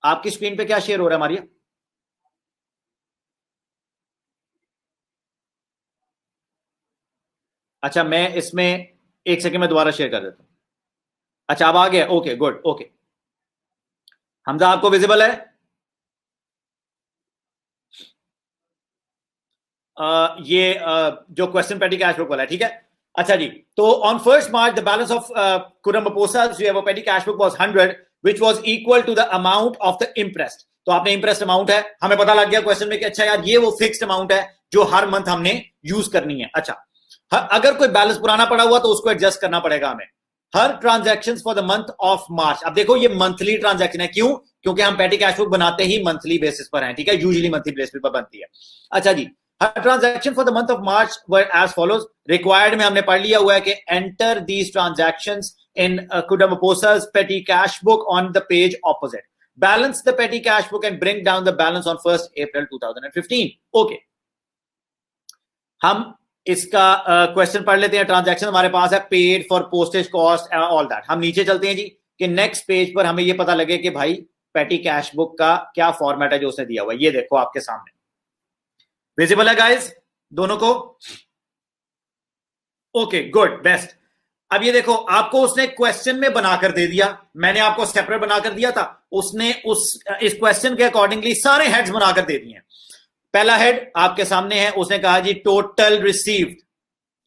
आपकी स्क्रीन पे क्या शेयर हो रहा है मारिया? अच्छा, मैं इसमें एक सेकंड में दोबारा शेयर कर देता हूं। अच्छा, अब आ गया, ओके गुड, ओके। हमजा आपको विजिबल है? ये जो क्वेश्चन पेटी कैश बुक वाला है, ठीक है। अच्छा जी, तो on 1st March the balance of कुडमपोसा जो है वो petty cash book was 100 which was equal to the amount of the imprest. तो आपने इंप्रेस्ट अमाउंट है, हमें पता लग गया क्वेश्चन में कि अच्छा यार ये वो फिक्स्ड अमाउंट है जो हर मंथ हमने यूज करनी है। अच्छा, अगर कोई बैलेंस पुराना पड़ा हुआ तो उसको एडजस्ट करना पड़ेगा हमें। हर transaction for the month of March, अब देखो ये मंथली ट्रांजैक्शन है, क्यों? क्योंकि हम पेटी कैश बुक बनाते ही मंथली बेसिस पर हैं, ठीक है, यूजुअली मंथली बेसिस पर बनती है। अच्छा जी, हर transaction for the month of March were as follows. Required में हमने पढ़ लिया हुआ है कि एंटर दीज ट्रांजैक्शंस इन कुडमपोसा's petty cash book on the page opposite. Balance the petty cash book and bring down the balance on 1st April 2015. Okay. हम इसका क्वेश्चन पढ़ लेते हैं। ट्रांजैक्शन हमारे पास है, paid for postage cost all that. हम नीचे चलते हैं जी कि नेक्स्ट पेज पर हमें ये पता लगे कि भाई पेटी कैश बुक का क्या फॉर्मेट है जो उसने दिया हुआ है। ये देखो आपके सामने विजिबल है गाइस दोनों को? Okay good, best. अब ये देखो, आपको उसने क्वेश्चन में बनाकर दे दिया, मैंने आपको सेपरेट बनाकर दिया था, उसने इस क्वेश्चन के अकॉर्डिंगली सारे हेड्स बनाकर दे दिए। पहला हेड आपके सामने है, उसने कहा जी टोटल रिसीव्ड,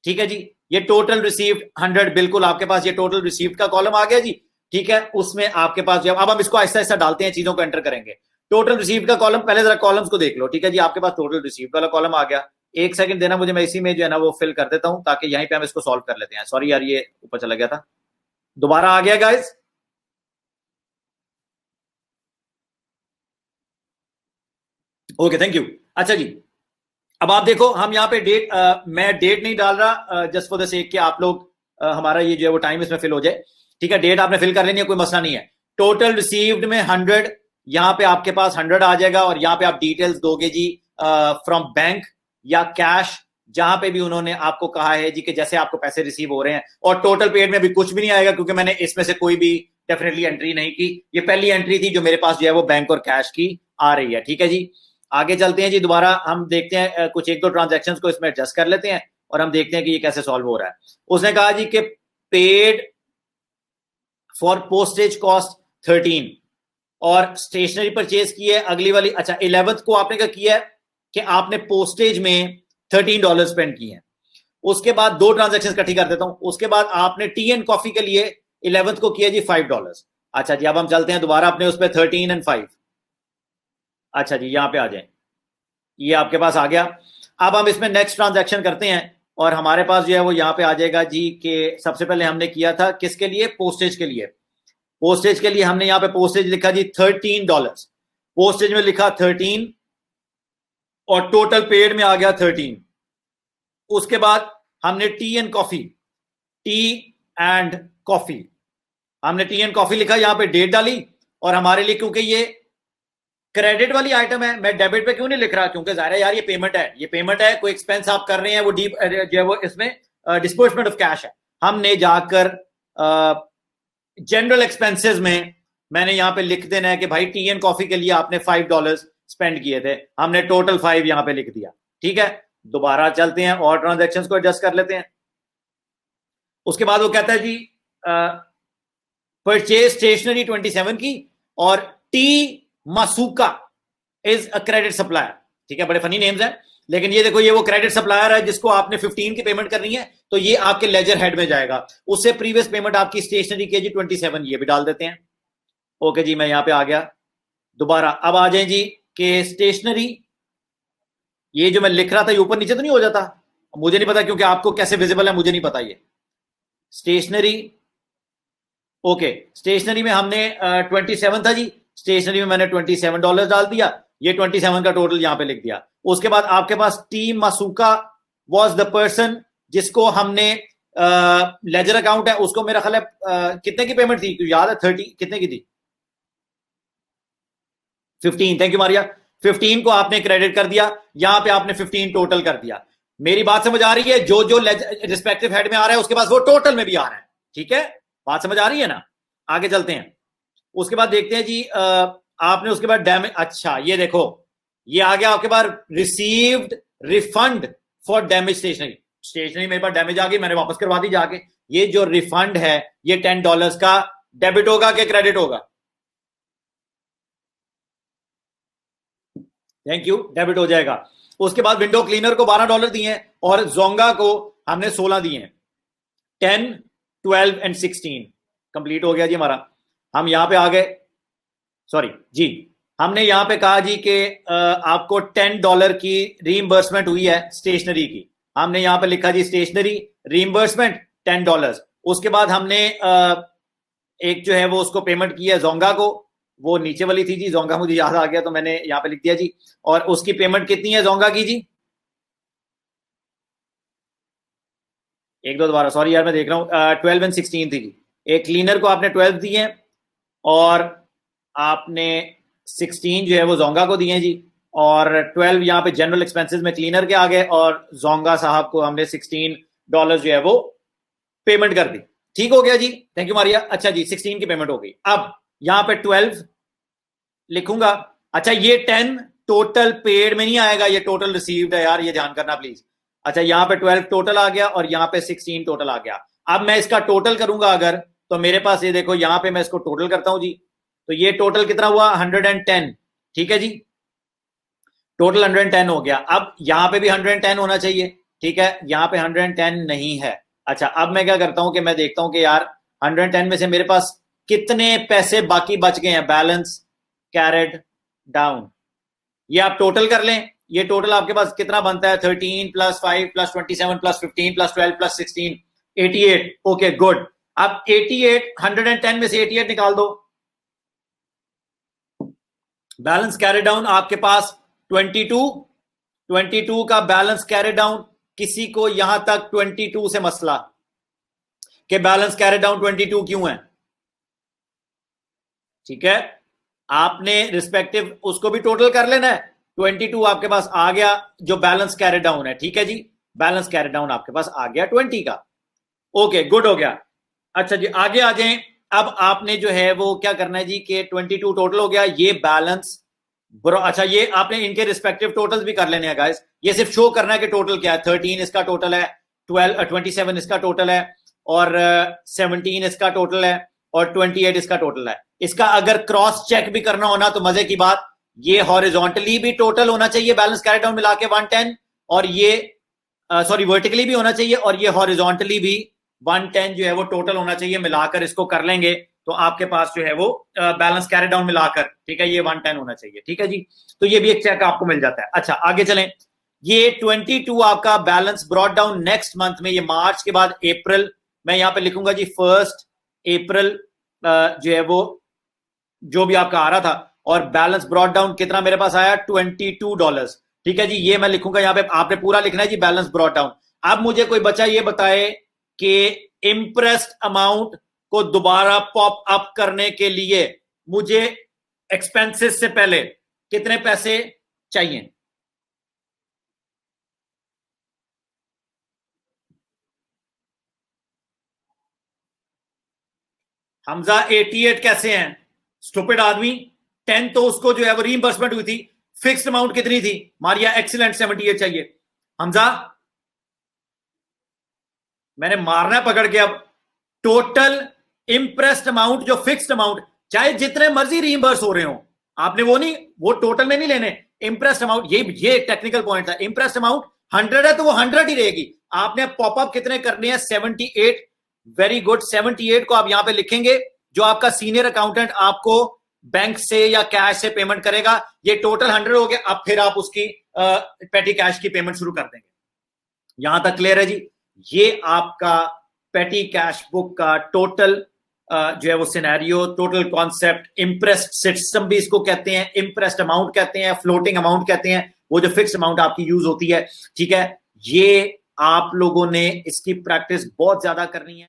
ठीक है जी। ये टोटल रिसीव्ड 100, बिल्कुल आपके पास ये टोटल रिसीव्ड का कॉलम आ गया जी, ठीक है। उसमें आपके पास जब अब हम इसको आहिस्ता आहिस्ता डालते हैं, चीजों को एंटर करेंगे। टोटल रिसीव्ड का कॉलम, पहले जरा कॉलम्स को देख लो, ठीक है जी। आपके पास टोटल रिसीव्ड वाला कॉलम आ गया। एक सेकंड देना मुझे, मैं इसी में जो है ना वो फिल कर देता हूं ताकि यहीं पे हम इसको सॉल्व कर लेते हैं। सॉरी यार, ये ऊपर चला गया था, दोबारा आ गया गाइस। Okay, thank you. अच्छा जी, अब आप देखो, हम यहाँ पे डेट, मैं डेट नहीं डाल रहा जस्ट फॉर द सेक कि आप लोग हमारा ये जो है वो टाइम इसमें फिल हो जाए, ठीक है। डेट आपने फिल कर लेनी है, कोई मसला नहीं है। टोटल रिसीव्ड में 100, यहाँ पे आपके पास 100 आ जाएगा, और यहाँ पे आप डिटेल्स दोगे जी फ्रॉम बैंक या कैश, जहां पे भी उन्होंने आपको कहा है जी कि जैसे आपको पैसे रिसीव हो रहे हैं। और टोटल पेड में भी कुछ भी नहीं आएगा क्योंकि मैंने इसमें से कोई भी डेफिनेटली एंट्री नहीं की। ये पहली एंट्री थी जो मेरे पास जो है वो बैंक और कैश की आ रही है, ठीक है जी। आगे चलते हैं जी, दोबारा हम देखते हैं कुछ एक दो ट्रांजैक्शंस को इसमें एडजस्ट कर लेते हैं और हम देखते हैं कि ये कैसे सॉल्व हो रहा है। उसने कहा जी कि पेड फॉर पोस्टेज कॉस्ट 13 और स्टेशनरी परचेज की है अगली वाली। अच्छा, 11th को आपने क्या किया है कि आपने पोस्टेज में $13 स्पेंड किए हैं। उसके बाद दो ट्रांजैक्शन इकट्ठी कर देता हूं। उसके बाद आपने टी एंड कॉफी के लिए 11th को किया जी $5। अच्छा जी, अब हम चलते हैं दोबारा अपने उस पर 13 and 5। अच्छा जी, यहां पे आ जाए, ये आपके पास आ गया। अब हम इसमें नेक्स्ट ट्रांजैक्शन करते हैं और हमारे पास जो है वो यहाँ पे आ जाएगा जी कि सबसे पहले हमने किया था किसके लिए? पोस्टेज के लिए। पोस्टेज के लिए हमने यहाँ पे पोस्टेज लिखा जी $13, पोस्टेज में लिखा 13, और टोटल पेड में आ गया 13। उसके बाद हमने टी एंड कॉफी हमने टी एंड कॉफी लिखा, यहां पे डेट डाली, और हमारे लिए क्योंकि ये क्रेडिट वाली आइटम है, मैं डेबिट पे क्यों नहीं लिख रहा, क्योंकि जाहिर है यार ये पेमेंट है, कोई एक्सपेंस आप कर रहे हैं, वो डीप जो है वो इसमें डिस्बर्समेंट ऑफ कैश है। हमने जाकर जनरल एक्सपेंसेस में मैंने यहां पे लिख देना है कि भाई टी एंड कॉफी के लिए आपने $5 स्पेंड किए थे, हमने टोटल 5 यहां पे लिख दिया। ठीक है, दोबारा चलते हैं और ट्रांजैक्शंस को एडजस्ट कर लेते हैं। उसके बाद वो कहता है जी परचेज स्टेशनरी 27 की, और T Masuka is a credit supplier. ठीक है, बड़े फनी नेम्स हैं, लेकिन ये देखो ये वो क्रेडिट सप्लायर है जिसको आपने 15 की पेमेंट करनी है, तो ये आपके लेजर हेड में जाएगा। उससे प्रीवियस पेमेंट आपकी स्टेशनरी की जी 27, ये भी डाल देते हैं। ओके जी, मैं यहां पे आ गया। दोबारा अब आ जाए जी कि स्टेशनरी, ये जो मैं लिख रहा था ये ऊपर नीचे तो नहीं हो जाता, मुझे नहीं पता क्योंकि आपको कैसे विजिबल है मुझे नहीं पता। ये स्टेशनरी, ओके, स्टेशनरी में हमने 27 था जी, स्टेशनरी में मैंने $27 डाल दिया, ये 27 का टोटल यहां पे लिख दिया। उसके बाद आपके पास टी मासूका वाज द पर्सन जिसको हमने लेजर अकाउंट है उसको मेरा ख्याल है कितने की पेमेंट थी याद है, 30 कितने की थी, 15। थैंक यू मारिया, 15 को आपने क्रेडिट कर दिया, यहां पे आपने 15 टोटल कर दिया। मेरी बात समझ आ रही है, जो जो रिस्पेक्टिव हेड में आ रहा है उसके पास वो टोटल में भी आ रहा है। ठीक है, बात समझ आ रही है ना, आगे चलते हैं। उसके बाद देखते हैं जी आपने उसके बाद डैमेज, अच्छा ये देखो ये आ गया आपके पास received refund for damage stationery मेरे पास डैमेज आ गई, मैंने वापस करवा दी जाके। ये जो रिफंड है ये $10 का डेबिट होगा कि क्रेडिट होगा, थैंक यू, डेबिट हो जाएगा। उसके बाद विंडो क्लीनर को $12 दिए और जोंगा को हमने 16 दिए, 10, 12 एंड 16 कंप्लीट हो गया जी हमारा। हम यहां पे आ गए, सॉरी जी, हमने यहां पे कहा जी कि आपको $10 की रीइंबर्समेंट हुई है स्टेशनरी की, हमने यहां पे लिखा जी स्टेशनरी रीइंबर्समेंट $10। उसके बाद हमने एक जो है वो उसको पेमेंट की है जोंगा को, वो नीचे वाली थी जी, जोंगा मुझे याद आ गया तो मैंने यहां पे लिख दिया जी। और उसकी पेमेंट कितनी है जोंगा की जी, एक दो दोबारा, सॉरी यार मैं देख रहा हूं, 12 एंड 16 थी जी। एक क्लीनर को आपने 12 दिए और आपने 16 जो है वो जोंगा को दिए जी, और 12 यहाँ पे जनरल एक्सपेंसेस में क्लीनर के आ गए, और जोंगा साहब को हमने $16 जो है वो पेमेंट कर दी। ठीक हो गया जी, थैंक यू मारिया। अच्छा जी, 16 की पेमेंट हो गई। अब यहाँ पे 12 लिखूंगा, अच्छा ये 10 टोटल पेड में नहीं आएगा, ये टोटल रिसीव्ड है यार, ये ध्यान करना प्लीज। अच्छा यहाँ पे 12 टोटल आ गया और यहाँ पे 16 टोटल आ गया। अब मैं इसका टोटल करूंगा अगर, तो मेरे पास ये देखो यहाँ पे मैं इसको टोटल करता हूं जी, तो ये टोटल कितना हुआ 110। ठीक है जी, टोटल 110 हो गया। अब यहां पे भी 110 होना चाहिए, ठीक है, यहां पे 110 नहीं है। अच्छा अब मैं क्या करता हूं कि मैं देखता हूं कि यार 110 में से मेरे पास कितने पैसे बाकी बच गए हैं, बैलेंस कैरेड डाउन, ये आप टोटल कर लें। ये टोटल आपके पास कितना बनता है, 13 + 5 + 27 + 15 + 12 + 16, 88। ओके गुड, अब 88 110 में से 88 निकाल दो, बैलेंस कैरी डाउन आपके पास 22 का बैलेंस कैरी डाउन। किसी को यहां तक 22 से मसला कि बैलेंस कैरी डाउन 22 क्यों है, ठीक है, आपने रिस्पेक्टिव उसको भी टोटल कर लेना है। 22 आपके पास आ गया जो बैलेंस कैरी डाउन है, ठीक है जी, बैलेंस कैरी डाउन आपके पास आ गया 20 का। ओके गुड हो गया। अच्छा जी आगे आ जाएं। अब आपने जो है वो क्या करना है जी कि 22 टोटल हो गया, ये बैलेंस अच्छा ये आपने इनके रिस्पेक्टिव टोटल्स भी कर लेने हैं गाइस, ये सिर्फ शो करना है कि टोटल क्या है। 13 इसका टोटल है, 27 इसका टोटल है, और 17 इसका टोटल है, और 28 इसका टोटल है। इसका अगर क्रॉस चेक भी करना होना तो मजे की बात, ये हॉरिजॉन्टली भी टोटल होना चाहिए बैलेंस कैरी डाउन मिला के 110, और ये सॉरी वर्टिकली भी होना चाहिए, और ये हॉरिजॉन्टली भी 110 जो है वो टोटल होना चाहिए। मिलाकर इसको कर लेंगे तो आपके पास जो है वो बैलेंस कैरी डाउन मिलाकर, ठीक है, ये 110 होना चाहिए। ठीक है जी, तो ये भी एक चेक आपको मिल जाता है। अच्छा आगे चलें, ये 22 आपका balance brought down next month में, ये मार्च के बाद अप्रैल, मैं यहां पे लिखूंगा जी 1 अप्रैल जो है वो जो भी आपका आ रहा था, और बैलेंस ब्रॉट डाउन कितना मेरे पास आया $22। ठीक है जी, ये मैं लिखूंगा यहां पे, आपने पूरा लिखना है जी, बैलेंस ब्रॉट डाउन। अब मुझे कोई बच्चा ये बताए कि इंप्रेस्ड अमाउंट को दोबारा पॉप अप करने के लिए मुझे एक्सपेंसेस से पहले कितने पैसे चाहिए। हमजा 88 कैसे हैं, स्टूपिड आदमी। 10 तो उसको जो है वो रीइंबर्समेंट हुई थी, फिक्स्ड अमाउंट कितनी थी, मारिया एक्सीलेंट 78 चाहिए। हमजा मैंने मारना है पकड़ के। अब टोटल इंप्रेस्ड अमाउंट जो फिक्स्ड अमाउंट, चाहे जितने मर्जी रीइंबर्स हो रहे हो, आपने वो नहीं, वो टोटल में नहीं लेने। इंप्रेस्ड अमाउंट, ये टेक्निकल पॉइंट था। इंप्रेस्ड अमाउंट 100 है तो वो 100 ही रहेगी। आपने पॉपअप कितने करने हैं, 78। वेरी गुड, 78 को आप यहां पे लिखेंगे। जो आपका सीनियर अकाउंटेंट आपको बैंक से या कैश से पेमेंट करेगा, ये टोटल 100 हो गया। अब फिर आप उसकी पेटी कैश की पेमेंट शुरू कर देंगे। यहां तक क्लियर है जी। ये आपका पेटी कैश बुक का टोटल जो है वो scenario, total concept. Impressed system भी इसको कहते हैं, इंप्रेस्ड अमाउंट कहते हैं, फ्लोटिंग अमाउंट कहते हैं, वो जो फिक्स अमाउंट आपकी यूज होती है। ठीक है, ये आप लोगों ने इसकी प्रैक्टिस बहुत ज्यादा करनी है।